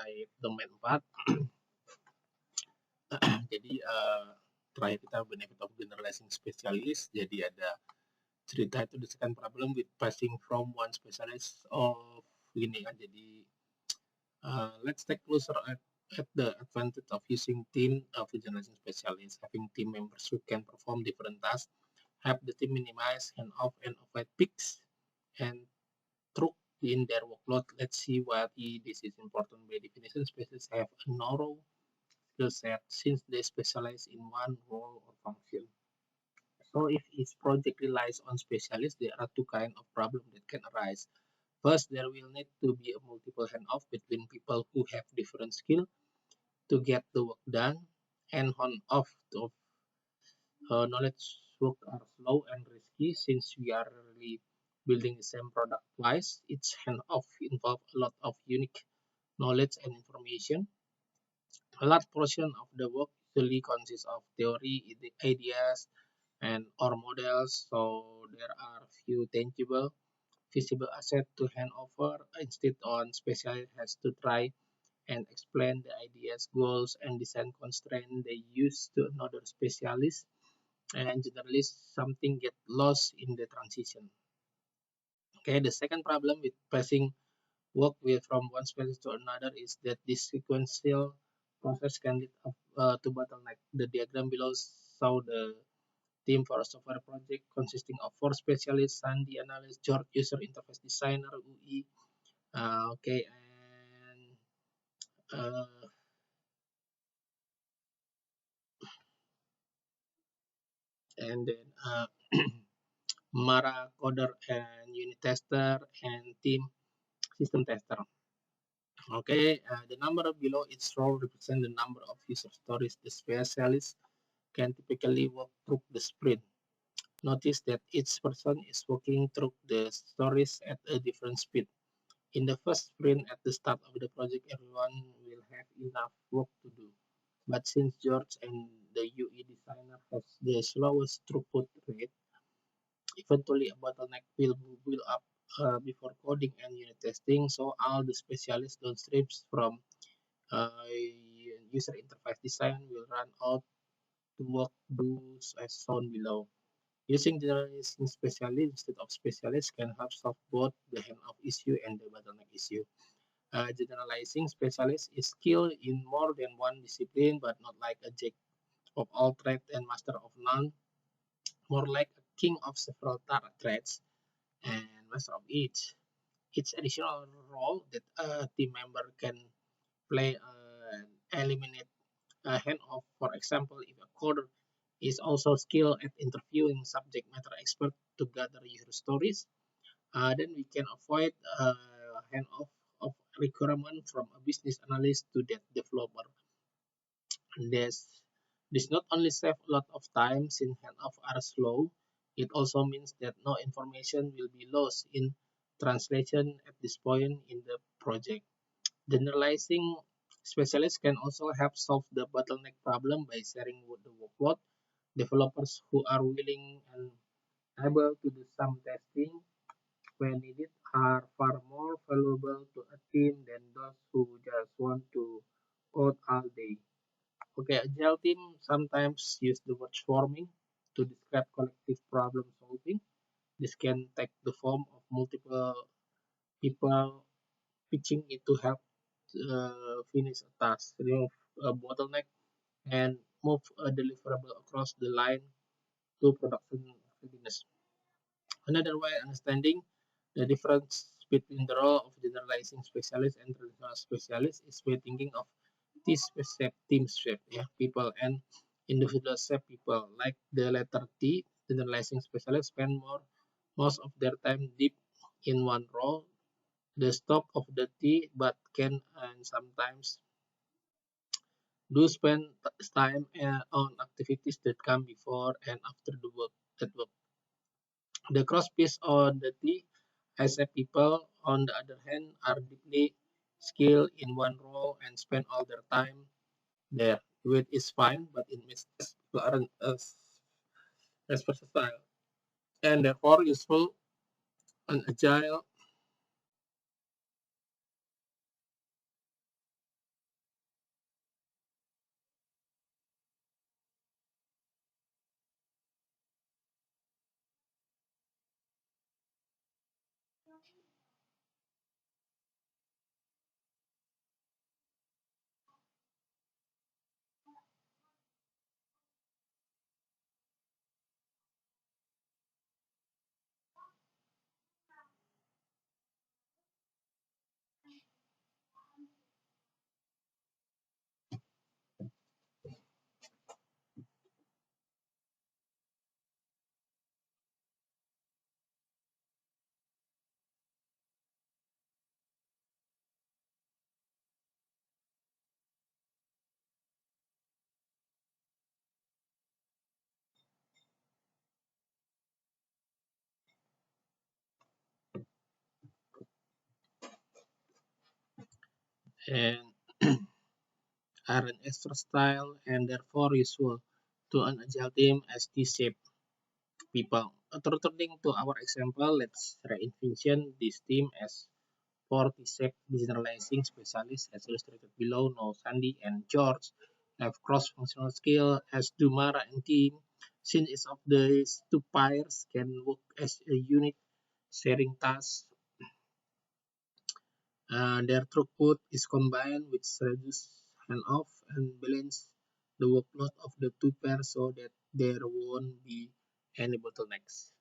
terkait domain 4. Jadi terakhir kita benefit of generalizing specialist. Jadi ada cerita itu the second problem with passing from one specialist of gini kan. Jadi let's take closer at the advantage of using team of generalizing specialist, having team members who can perform different tasks, help the team minimize handoff and avoid peaks and truck in their workload. Let's see why this is important. By definition, specialists have a narrow skill set since they specialize in one role or function. So if each project relies on specialists, there are two kinds of problems that can arise. First, there will need to be a multiple handoff between people who have different skill to get the work done, and handoff of knowledge work are slow and risky since we are really building the same product twice. Each handoff involves a lot of unique knowledge and information. A large portion of the work usually consists of theory, ideas, and or models, so there are few tangible, visible assets to hand over. Instead, on specialist has to try and explain the ideas, goals, and design constraints they use to another specialist, and generally something get lost in the transition. Okay, the second problem with passing work with from one specialist to another is that this sequential process can lead up, to bottleneck. The diagram below show the team for a software project consisting of 4 specialists: Sandy, analyst, George, user interface designer, UI. Okay, uh, and then Mara, coder, and unit tester, and team system tester. Okay, the number below each row represent the number of user stories the specialist can typically work through the sprint. Notice that each person is working through the stories at a different speed. In the first sprint at the start of the project, everyone will have enough work to do. But since George and the UI designer has the slowest throughput rate, eventually a bottleneck will build up before coding and unit testing. So all the specialists downstream from uh, user interface design will run out to work those as shown below. Using generalizing specialist instead of specialist can help solve both the handoff issue and the bottleneck issue. Generalizing specialist is skilled in more than one discipline, but not like a jack of all trades and master of none, more like a king of several trades and master of each. Each additional role that a team member can play eliminate a handoff. For example, if a coder is also skilled at interviewing subject matter expert to gather user stories, then we can avoid handoff of requirement from a business analyst to that developer. This not only save a lot of time since handoff are slow, it also means that no information will be lost in translation at this point in the project. Generalizing specialists can also help solve the bottleneck problem by sharing the workload. Developers who are willing and able to do some testing when needed are far more valuable to a team than those who just want to code all day. Okay, agile team sometimes use the word swarming to describe collective problem solving. This can take the form of multiple people pitching it to help finish a task, remove a bottleneck, and move a deliverable across the line to production readiness. Another way of understanding the difference between the role of generalizing specialist and traditional specialist is by thinking of team shape, yeah, people and individual shape people. Like the letter T, generalizing specialists spend most of their time deep in one role, the stop of the T, but can and sometimes do spend time on activities that come before and after the work at work. The cross piece on the T as a people, on the other hand, are deeply skilled in one role and spend all their time there. Weight is fine, but it means people aren't as versatile and therefore useful and agile and are an extra style and therefore useful to an agile team as T-shape people. Returning to our example, let's re-envision this team as four T-shape decentralizing specialists as illustrated below. Now Sandy and George have cross-functional skill as do Mara and team. Since each of these two pairs can work as a unit sharing tasks, their throughput is combined, which reduces handoff and balance the workload of the two pairs so that there won't be any bottlenecks.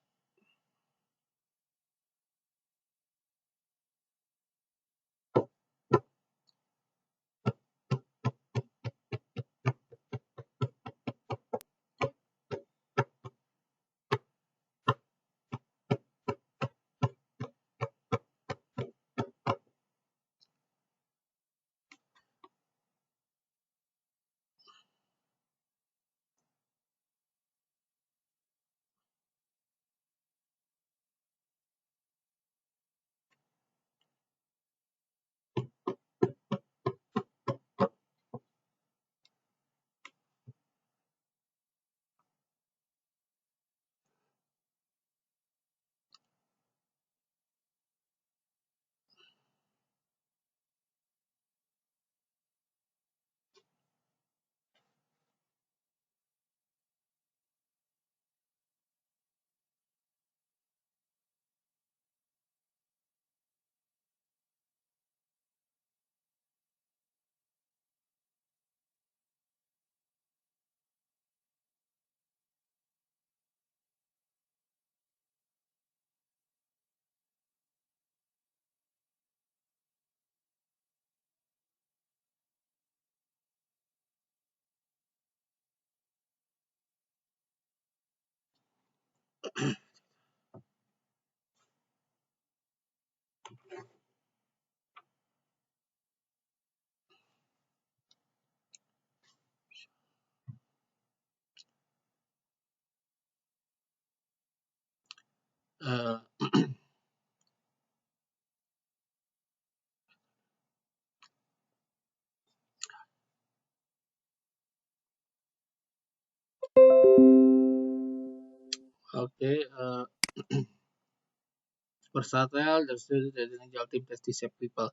Uh, okay, versatile, there's an agile team that's T-shape people.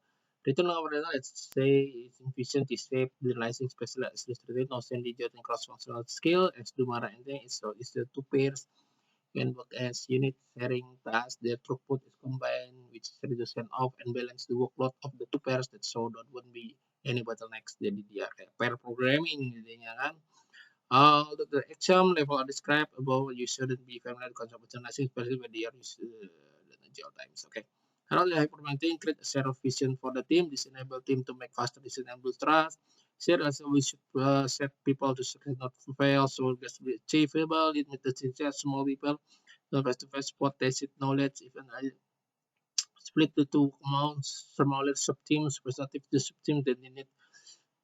Return over the let's say it's efficient T-shape, generalizing special as illustrated, no sandy jot and cross-functional skill, as do Mara and then it's the two pairs can work as unit sharing tasks. Their throughput is combined, which reduces off and balance the workload of the two pairs that so that won't be any bottlenecks. Jadi dia kayak pair programming jadinya kan. The exam level are described above. You shouldn't be familiar with concept of generalizing, especially when they are used the agile times. Okay. Currently, hypermaintain create a set of vision for the team. This enable team to make faster decisions and build trust. Share also we should set people to succeed, not to fail. So it be achievable. Limit the success, small people. The face-to-face spot tacit knowledge. Even split the two amounts, smaller sub-teams, representative to sub-team, then they need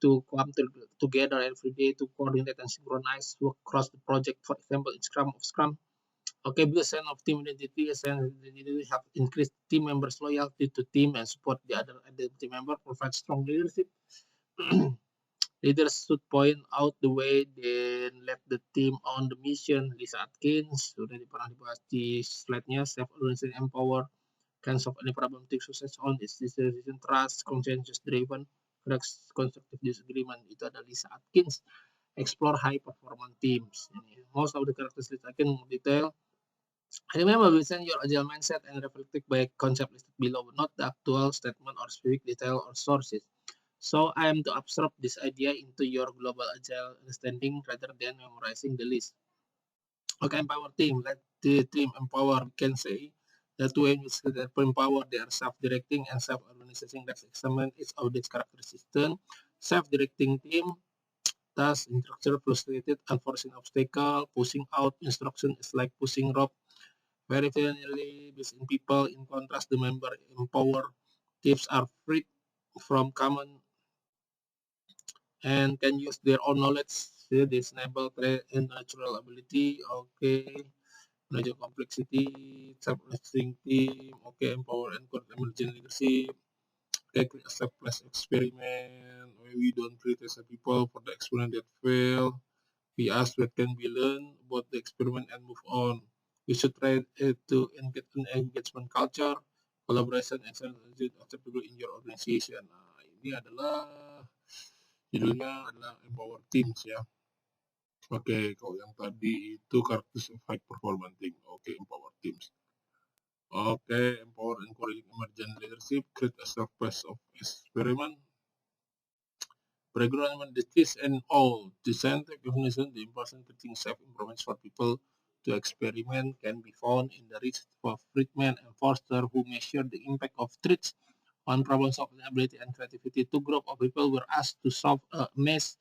to come together every day to coordinate and synchronize work across the project. For example, in Scrum. Okay, build a sense of team identity, a sense of identity have increased team members' loyalty to team and support the other identity member, provide strong leadership. Leaders should point out the way, then let the team on the mission. Lisa Atkins, sudah pernah dibahas di slide-nya, self-organizing empower, can solve any problem, take success on its decision, trust, consensus driven, constructive disagreement. Itu ada Lisa Atkins. Explore high performance teams. Most of the characteristics I can detail. Remember, we send your agile mindset and reflected by concept listed below, not the actual statement or specific detail or sources. So I am to absorb this idea into your global agile understanding rather than memorizing the list. Okay, empower team. Let the team empower. We can say that when you say that empower, they are self-directing and self-organizing. Let's examine each of these characteristics. Self-directing team, task, instructor frustrated, enforcing obstacle, pushing out instruction is like pushing rope. Very generally based in people. In contrast, the member empower teams are free from common and can use their own knowledge. See, this enable and natural ability. Okay. Menuju complexity, self-listening team, okay, empower and emerging leadership, Okay, create a selfless experiment where we don't criticize people for the experiment that failed. We ask what can be learned about the experiment and move on. We should try to engage an engagement culture, collaboration, and attitude of the people in your organization. Nah, ini adalah judulnya adalah empower teams ya. Oke, kalau yang tadi itu characteristics of high performance team. Oke, empower teams. Oke, empower encouraging emergent leadership, create a surface of experiment, programming the teach and all the scientific definition, the important creating safe improvements for people to experiment can be found in the research of Friedman and Forster, who measured the impact of treats on problem solving ability and creativity. Two groups of people were asked to solve a maze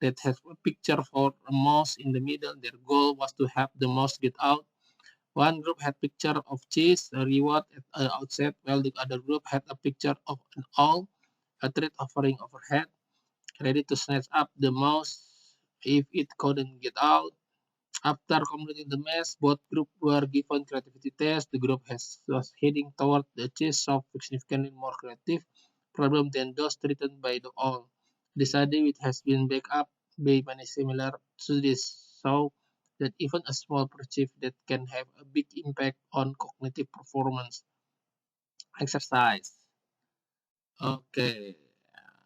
that has a picture for a mouse in the middle. Their goal was to have the mouse get out. One group had picture of cheese, a reward at the outset, while the other group had a picture of an owl, a treat offering overhead, ready to snatch up the mouse if it couldn't get out. After completing the maze, both groups were given creativity tests. The group was heading toward the cheese solved significantly more creative problem than those treated by the owl. The study, which has been backed up by many similar studies, show that even a small perceived that can have a big impact on cognitive performance. Exercise. Okay.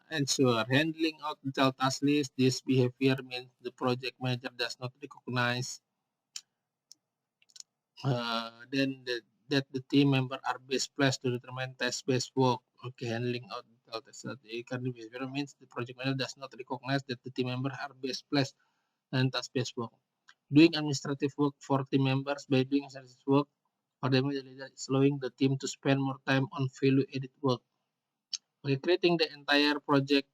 Ensure handling out detailed task list. This behavior means the project manager does not recognize that the team member are best placed to determine task-based work. Okay, handling out detailed task. The current behavior means the project manager does not recognize that the team members are best placed and task-based work. Doing administrative work for team members by doing administrative work or the leader is allowing the team to spend more time on value-added work. Okay, creating the entire project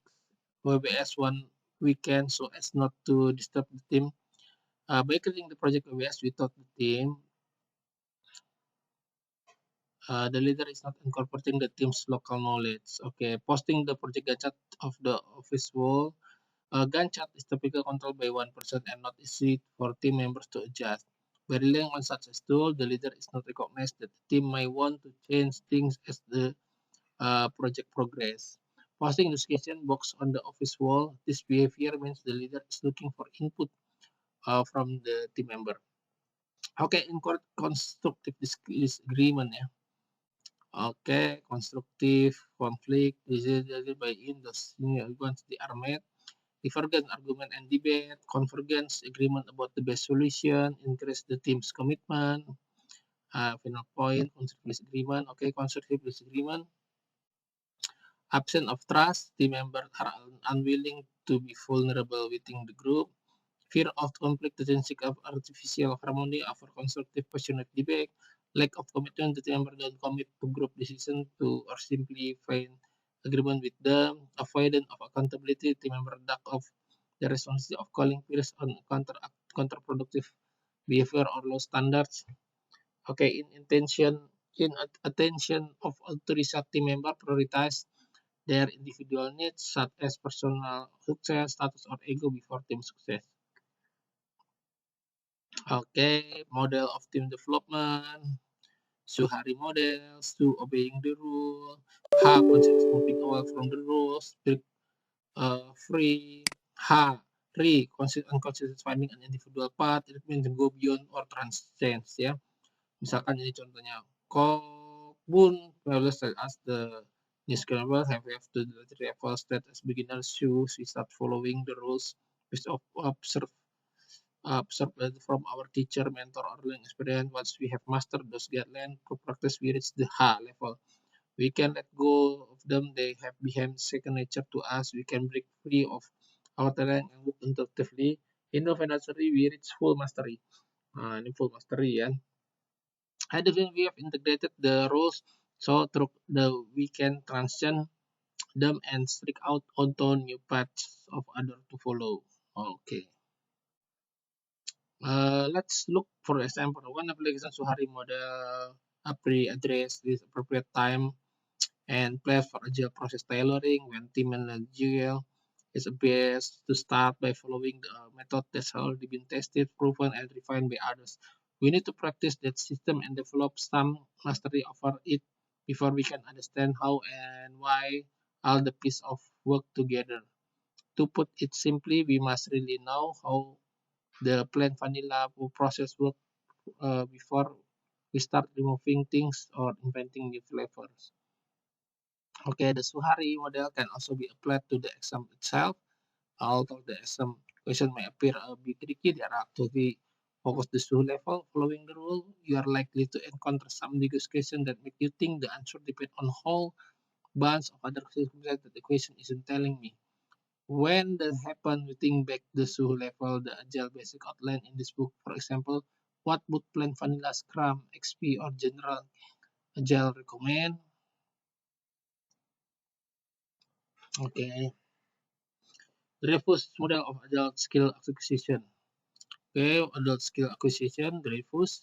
WBS one weekend so as not to disturb the team. By creating the project WBS without the team, the leader is not incorporating the team's local knowledge. Okay, posting the project Gantt chart of the office wall. Gantt chart is typically controlled by one person and not easy for team members to adjust. By relying on such a tool, the leader is not recognized that the team might want to change things as the project progress. Posting the suggestion box on the office wall. This behavior means the leader is looking for input from the team member. Okay, in constructive disagreement ya. Okay, constructive conflict resolved by once they are met. Divergent argument and debate, convergence agreement about the best solution, increase the team's commitment. Final point, constructive disagreement. Okay, constructive disagreement. Absence of trust, team members are unwilling to be vulnerable within the group. Fear of conflict, the tendency of artificial harmony over constructive passionate debate. Lack of commitment, the team members don't commit to group decision to or simply find agreement with them. Avoidance of accountability, team member lack of the responsibility of calling peers on counterproductive behavior or low standards. Okay, in attention of authority team member prioritize their individual needs such as personal success, status, or ego before team success. Okay, model of team development, Suhari models, to obeying the rule, how concepts moving away from the rules, free, unconscious finding an individual path, it means go beyond or transcend ya. Misalkan ini contohnya, Bun as the new scalable have to travel state as beginners shoes, we start following the rules based of observe from our teacher, mentor, or learning experience. Once we have mastered those guidelines, to practice, we reach the level. We can let go of them. They have become second nature to us. We can break free of our talent and work intuitively. In the financially, we reach full mastery. Ini full mastery ya. I think we have integrated the rules so through we can transition them and streak out onto new paths of others to follow. Okay. Let's look for example. One application Suhari model address this appropriate time and place for agile process tailoring when team and agile is best to start by following the method that's already been tested, proven, and refined by others. We need to practice that system and develop some mastery over it before we can understand how and why all the piece of work together. To put it simply, we must really know how the plain vanilla process work before we start removing things or inventing new flavors. Okay, the Suhari model can also be applied to the exam itself. Although the exam question may appear a bit tricky, they are actually focused the Suhu level. Following the rule, you are likely to encounter some ambiguous questions that make you think the answer depends on whole bunch of other circumstances that the question isn't telling me. When that happens, we think back the Suhu level, the Agile basic outline in this book. For example, what would plain vanilla Scrum, XP, or General Agile recommend? Okay, Dreyfus model of adult skill acquisition. Okay, adult skill acquisition, Dreyfus.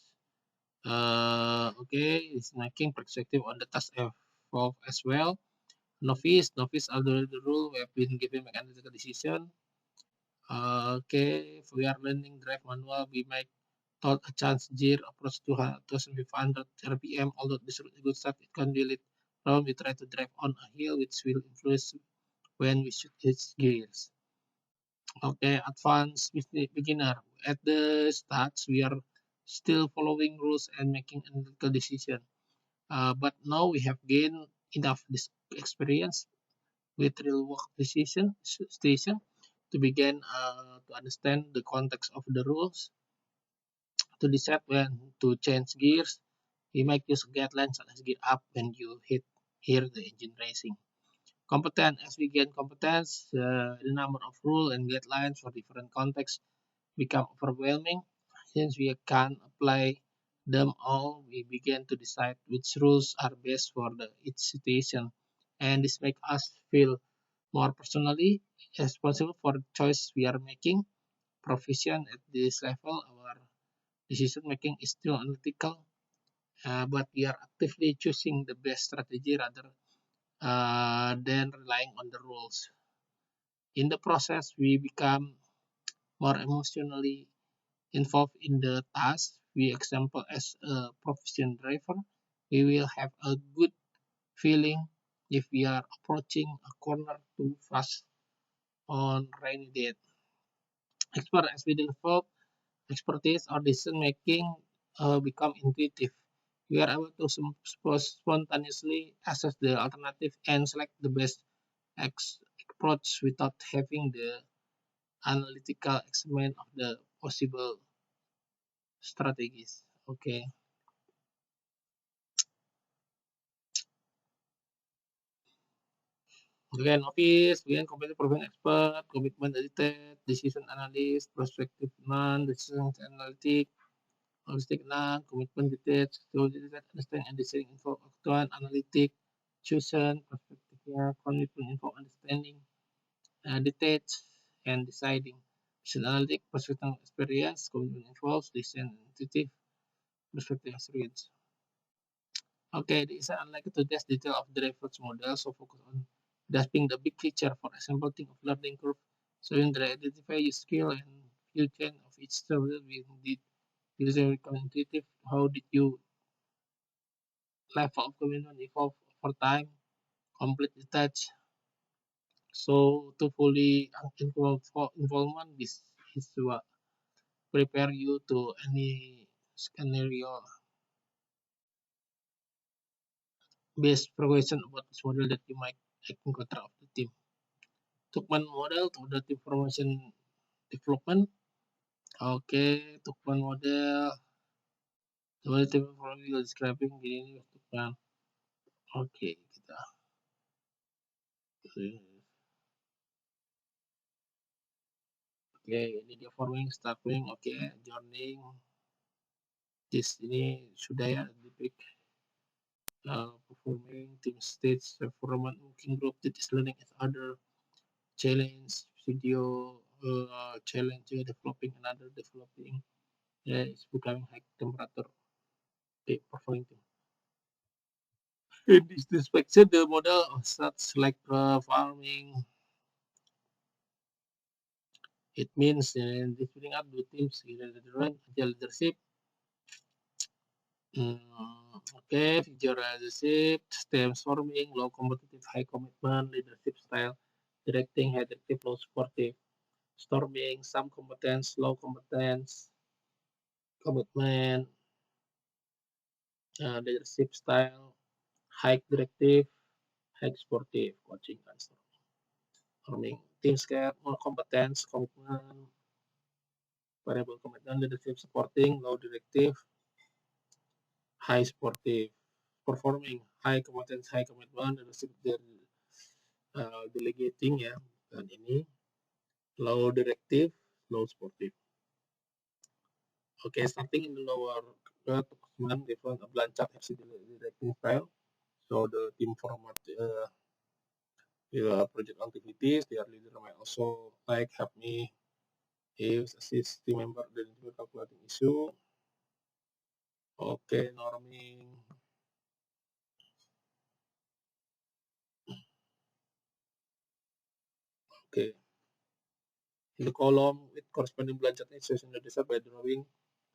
Okay, it's making perspective on the task evolve as well. Novice under the rule, we have been given make analytical decision. Okay, if we are learning drive manual, we might thought a chance gear approach to 2500 RPM. Although this is a good start, it can be lit when we try to drive on a hill, which will influence when we shoot its gears. Okay, advanced beginner. At the start, we are still following rules and making analytical decision. But now we have gained enough experience with real work decision station to begin to understand the context of the rules, to decide when to change gears. We might use guidelines such as gear up when you hear the engine racing. Competence. As we gain competence, the number of rules and guidelines for different contexts become overwhelming. Since we can apply them all, we begin to decide which rules are best for each situation, and this makes us feel more personally responsible for the choice we are making. Proficient at this level, our decision making is still analytical, but we are actively choosing the best strategy rather than relying on the rules. In the process, we become more emotionally involved in the task. We example as a proficient driver, we will have a good feeling if we are approaching a corner too fast on rainy day. Expert as we develop expertise or decision making become intuitive. We are able to spontaneously assess the alternative and select the best approach without having the analytical examination of the possible strategies. Okay. Again, office, again, competent proven expert, commitment edited, decision analyst, prospective non, decision analytic, holistic non, commitment edited, skill edited, understand and deciding info, actual analytic, chosen, perspective, commitment info, understanding, detach, and deciding. Decision analytic, perspective experience, commitment involves, decision intuitive, perspective experience. Okay, this is unlike today's detail of the reference model, so focus on grasping the big picture. For example, think of learning curve, so you identify your skill and you can of each level we did user become intuitive. How did you level of commitment evolve over time? Complete the touch. So to fully involvement, this is what prepare you to any scenario based progression about this model that you might encounter of the team. Tukman model to the information development. Oke, Tukman model. Coba tim information describing gini Tukman. Oke, kita. Oke, ini dia forming, starting, oke, joining. Ini sudah ya di pick. Performing team stage performance working group that is learning as other challenge video challenge developing another developing it's becoming high temperature performing team. In this inspection, the model starts like farming. It means splitting up the teams in the agile leadership. Okay, leadership, systems forming, low competitive, high commitment, leadership style, directing, high directive, low supportive, storming, some competence, low competence, commitment, leadership style, high directive, high sportive, coaching and storming, team scale, more competence, commitment, variable commitment, leadership supporting, low directive, high sportive, performing, high competence, high commitment, leadership delegating ya, dan ini low directive, low sportive. Okay, starting in the lower command, different Blanchard FC directing style. So the team format project activities, their leader might also like help me if assist team member identify calculating issue. Okay, norming. Okay. In the column with corresponding Blanchard instruction desa by drawing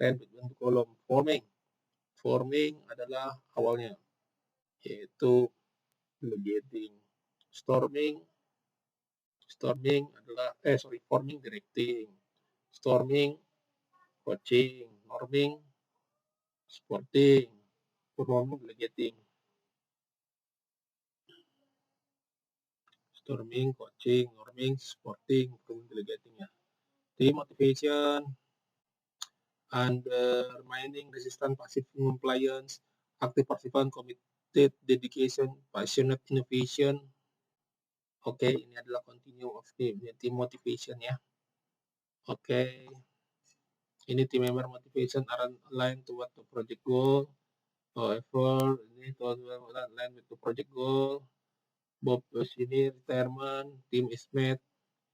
line between the column. Forming adalah awalnya, yaitu delegating. Storming adalah forming directing, storming coaching, norming supporting, performing delegating. Storming, coaching, norming, supporting, performing delegating ya. Team motivation, undermining resistant passive compliance, active participant, committed dedication, passionate innovation. Oke, ini adalah continue of team motivation ya. Oke. Ini team member motivation are aligned toward the project goal. However, ini aligned with the project goal. Bob ini retirement, team is met.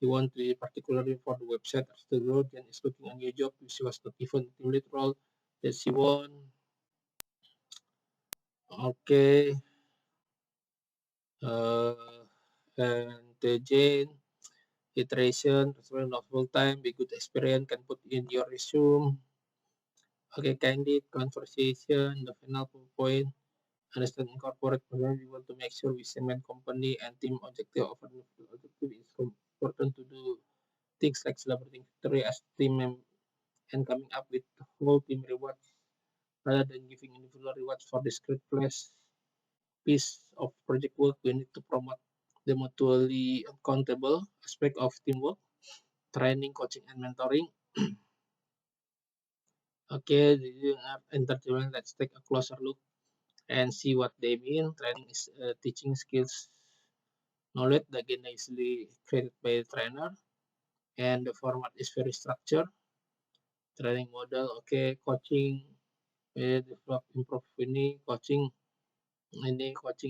You want to be particularly for the website as the growth and is looking a new job. She was not given team lead role that she won. Okay. And the Jane iteration, not full time, be good experience, can put in your resume. Okay, candid conversation, the final point. Understand incorporate program. We want to make sure we cement company and team objective. Objective is important to do things like celebrating victory as team and coming up with whole team rewards rather than giving individual rewards for discrete piece of project work. We need to promote the mutually accountable aspect of teamwork, training, coaching, and mentoring. Okay, entertainment. Let's take a closer look and see what they mean. Training is teaching skills, knowledge that can easily created by the trainer, and the format is very structured. Training model, okay, coaching, develop, improve ini, coaching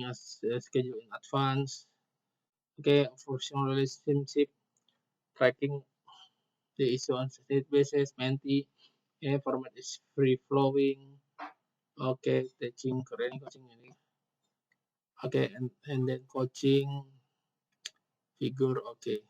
as schedule in advance. Okay, professional relationship, tracking the issue on state basis, mentee, format is free flowing. Okay, teaching, training, coaching ini. Okay, and then coaching figure. Okay,